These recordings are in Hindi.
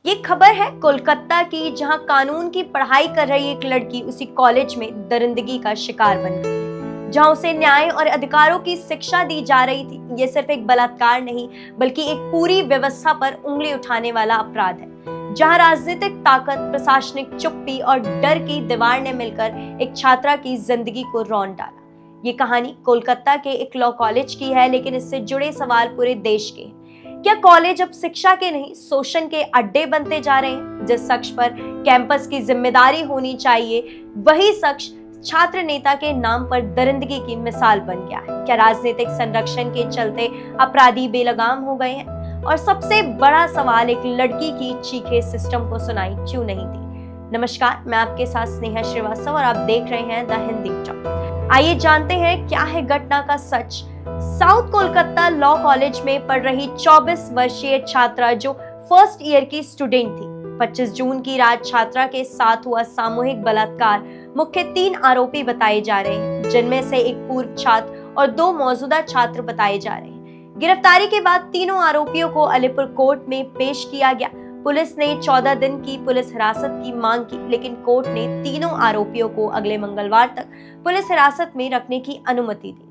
ये खबर है कोलकाता की, जहां कानून की पढ़ाई कर रही एक लड़की उसी कॉलेज में दरिंदगी का शिकार बन गई, जहां उसे न्याय और अधिकारों की शिक्षा दी जा रही थी। ये सिर्फ एक बलात्कार नहीं, बल्कि एक पूरी व्यवस्था पर उंगली उठाने वाला अपराध है, जहां राजनीतिक ताकत, प्रशासनिक चुप्पी और डर की दीवार ने मिलकर एक छात्रा की जिंदगी को रौंद डाला। ये कहानी कोलकाता के एक लॉ कॉलेज की है, लेकिन इससे जुड़े सवाल पूरे देश के हैं। क्या कॉलेज अब शिक्षा के नहीं, शोषण के अड्डे बनते जा रहे हैं? जिस शख्स पर कैंपस की जिम्मेदारी होनी चाहिए, वही शख्स छात्र नेता के नाम पर दरिंदगी की मिसाल बन गया है। क्या राजनीतिक संरक्षण के चलते अपराधी बेलगाम हो गए हैं? और सबसे बड़ा सवाल, एक लड़की की चीखें सिस्टम को सुनाई क्यों नहीं दी? नमस्कार, मैं आपके साथ स्नेहा श्रीवास्तव और आप देख रहे हैं द हिंदी टॉक। आइए जानते हैं क्या है घटना का सच। साउथ कोलकाता लॉ कॉलेज में पढ़ रही 24 वर्षीय छात्रा, जो फर्स्ट ईयर की स्टूडेंट थी, 25 जून की रात छात्रा के साथ हुआ सामूहिक बलात्कार मुख्य 3 आरोपी बताए जा रहे हैं, जिनमें से एक पूर्व छात्र और 2 मौजूदा छात्र बताए जा रहे हैं। गिरफ्तारी के बाद तीनों आरोपियों को अलीपुर कोर्ट में पेश किया गया। पुलिस ने 14 दिन की पुलिस हिरासत की मांग की, लेकिन कोर्ट ने तीनों आरोपियों को अगले मंगलवार तक पुलिस हिरासत में रखने की अनुमति दी।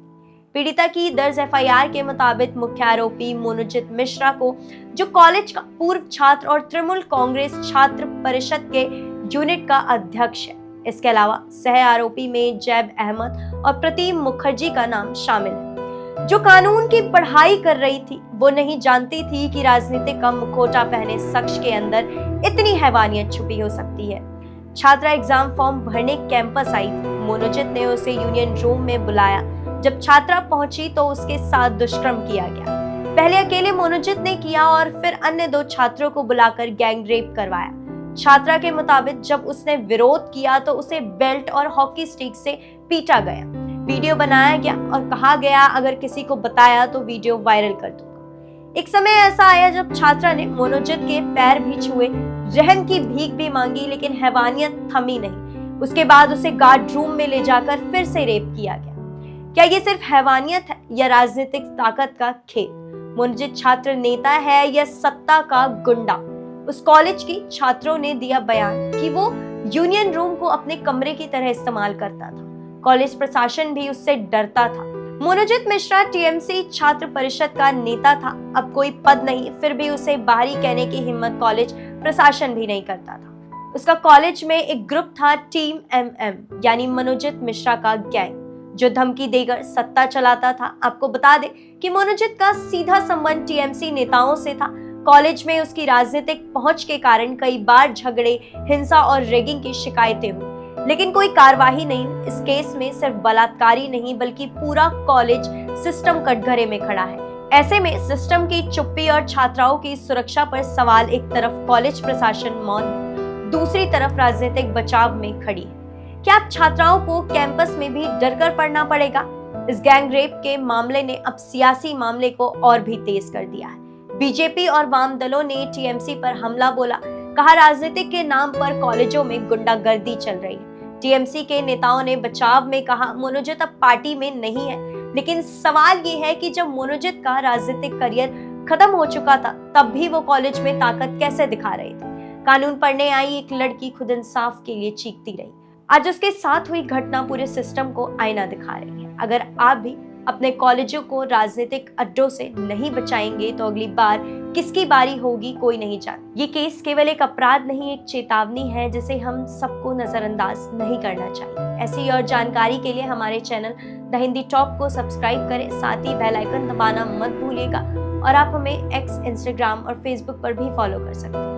पीड़िता की दर्ज एफआईआर के मुताबिक मुख्य आरोपी मनोजित मिश्रा को, जो कॉलेज का पूर्व छात्र और तृणमूल कांग्रेस छात्र परिषद के यूनिट का अध्यक्ष है। इसके अलावा सह आरोपी में जैब अहमद और प्रतिम मुखर्जी का नाम शामिल है। जो कानून की पढ़ाई कर रही थी, वो नहीं जानती थी कि राजनीति का मुखौटा पहने शख्स के अंदर इतनी हैवानियत छुपी हो सकती है। छात्रा एग्जाम फॉर्म भरने कैंपस आई थी। मनोजित ने उसे यूनियन रूम में बुलाया। जब छात्रा पहुंची तो उसके साथ दुष्कर्म किया गया। पहले अकेले मनोजित ने किया और फिर अन्य 2 छात्रों को बुलाकर गैंग रेप करवाया। छात्रा के मुताबिक जब उसने विरोध किया तो उसे बेल्ट और हॉकी स्टिक से पीटा गया। वीडियो बनाया गया और कहा गया, अगर किसी को बताया तो वीडियो वायरल कर दूंगा। एक समय ऐसा आया जब छात्रा ने मनोजित के पैर भी छुए, रहम की भीख भी मांगी, लेकिन हैवानियत थमी नहीं। उसके बाद उसे गार्ड रूम में ले जाकर फिर से रेप किया गया। क्या ये सिर्फ हैवानियत है या राजनीतिक ताकत का खेल? मनोजित छात्र नेता है या सत्ता का गुंडा? उस कॉलेज की छात्रों ने दिया बयान कि वो यूनियन रूम को अपने कमरे की तरह इस्तेमाल करता था। कॉलेज प्रशासन भी उससे डरता था। मनोजित मिश्रा टीएमसी छात्र परिषद का नेता था। अब कोई पद नहीं, फिर भी उसे बाहरी कहने की हिम्मत कॉलेज प्रशासन भी नहीं करता था। उसका कॉलेज में एक ग्रुप था, टीम MM, यानी मनोजित मिश्रा का गैंग, जो धमकी देकर सत्ता चलाता था। आपको बता दें कि मनोजित का सीधा संबंध टीएमसी नेताओं से था। कॉलेज में उसकी राजनीतिक पहुंच के कारण कई बार झगड़े, हिंसा और रैगिंग की शिकायतें हुई, लेकिन कोई कार्रवाई नहीं। इस केस में सिर्फ बलात्कारी नहीं, बल्कि पूरा कॉलेज सिस्टम कटघरे में खड़ा है। ऐसे में सिस्टम की चुप्पी और छात्राओं की सुरक्षा पर सवाल। एक तरफ कॉलेज प्रशासन मौन, दूसरी तरफ राजनीतिक बचाव में खड़ी है। क्या अब छात्राओं को कैंपस में भी डरकर पढ़ना पड़ेगा? इस गैंग रेप के मामले ने अब सियासी मामले को और भी तेज कर दिया है। बीजेपी और वाम दलों ने टीएमसी पर हमला बोला, कहा राजनीति के नाम पर कॉलेजों में गुंडागर्दी चल रही है। टीएमसी के नेताओं ने बचाव में कहा, मनोजित अब पार्टी में नहीं है। लेकिन सवाल ये है कि जब मनोजित का राजनीतिक करियर खत्म हो चुका था, तब भी वो कॉलेज में ताकत कैसे दिखा रहे थे? कानून पढ़ने आई एक लड़की खुद इंसाफ के लिए चीखती रही। आज उसके साथ हुई घटना पूरे सिस्टम को आईना दिखा रही है। अगर आप भी अपने कॉलेजों को राजनीतिक अड्डों से नहीं बचाएंगे तो अगली बार किसकी बारी होगी कोई नहीं जानता। ये केस केवल एक अपराध नहीं, एक चेतावनी है जिसे हम सबको नजरअंदाज नहीं करना चाहिए। ऐसी और जानकारी के लिए हमारे चैनल द हिंदी टॉप को सब्सक्राइब करें, साथ ही बेल आइकन दबाना मत भूलिएगा। और आप हमें एक्स, इंस्टाग्राम और फेसबुक पर भी फॉलो कर सकते हैं।